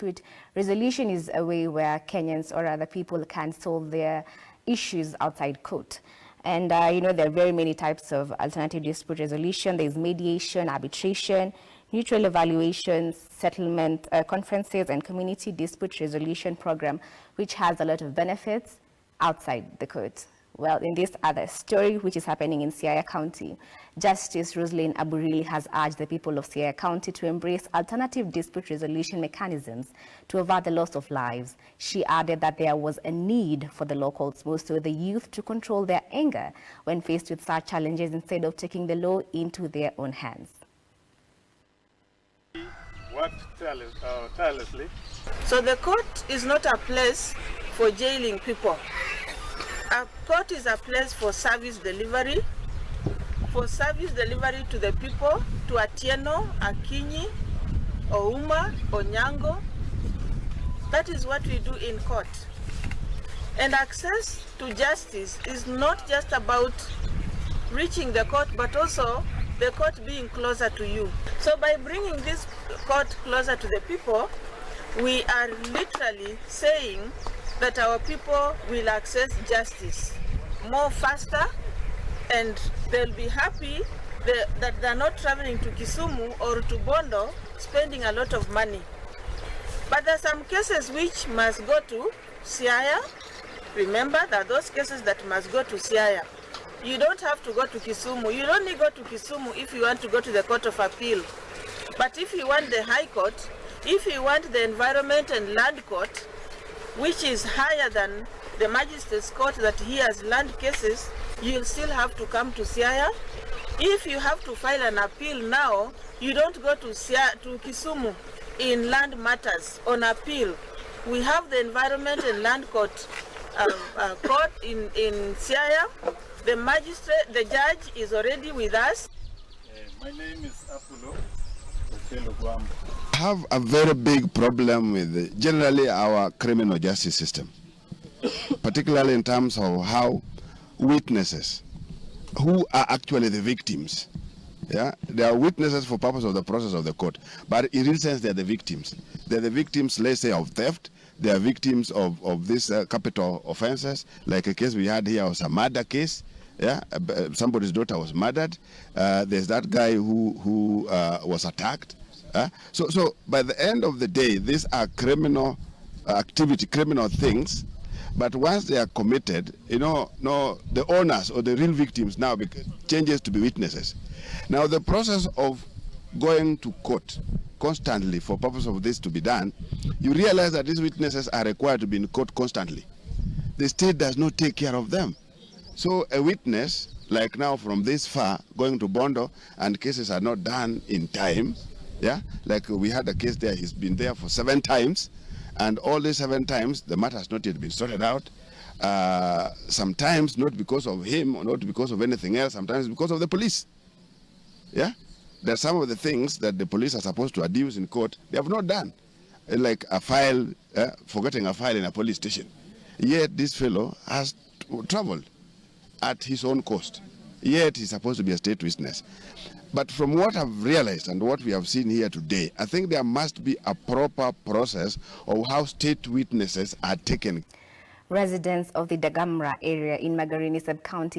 dispute resolution is a way where Kenyans or other people can solve their issues outside court. And there are very many types of alternative dispute resolution. There's mediation, arbitration, neutral evaluations, settlement conferences, and community dispute resolution program, which has a lot of benefits outside the court. Well, in this other story, which is happening in Siaya County, Justice Roseline Aburili has urged the people of Siaya County to embrace alternative dispute resolution mechanisms to avert the loss of lives. She added that there was a need for the locals, most of the youth, to control their anger when faced with such challenges instead of taking the law into their own hands. Worked tirelessly. So the court is not a place for jailing people. A court is a place for service delivery to the people, to Atieno, Akinyi, Ouma, Onyango. That is what we do in court. And access to justice is not just about reaching the court, but also the court being closer to you. So by bringing this court closer to the people, we are literally saying that our people will access justice more faster, and they'll be happy that they're not traveling to Kisumu or to Bondo, spending a lot of money. But there are some cases which must go to Siaya. Remember that those cases that must go to Siaya. You don't have to go to Kisumu. You only go to Kisumu if you want to go to the Court of Appeal. But if you want the High Court, if you want the Environment and Land Court, which is higher than the Magistrates Court that hears land cases, you'll still have to come to Siaya. If you have to file an appeal now, you don't go to Kisumu in land matters on appeal. We have the Environment and Land Court in Siaya. The judge is already with us. My name is Apulo. Have a very big problem with generally our criminal justice system, particularly in terms of how witnesses, who are actually the victims, they are witnesses for purpose of the process of the court, but in real sense they are the victims. They are the victims, let's say, of theft. They are victims of these capital offenses, like a case we had here was a murder case. Somebody's daughter was murdered. There's that guy who was attacked. So by the end of the day, these are criminal activity, criminal things. But once they are committed, the owners or the real victims now changes to be witnesses. Now the process of going to court constantly for purpose of this to be done, you realize that these witnesses are required to be in court constantly. The state does not take care of them. So a witness, like now from this far, going to Bondo, and cases are not done in time, like we had a case there, he's been there for 7 times, and all these 7 times, the matter has not yet been sorted out. Sometimes not because of him, or not because of anything else, sometimes because of the police. There are some of the things that the police are supposed to adduce in court, they have not done. Like a file, forgetting a file in a police station. Yet this fellow has traveled at his own cost. Yet he's supposed to be a state witness. But from what I've realized and what we have seen here today, I think there must be a proper process of how state witnesses are taken. Residents of the Dagamra area in Magarini Sub-County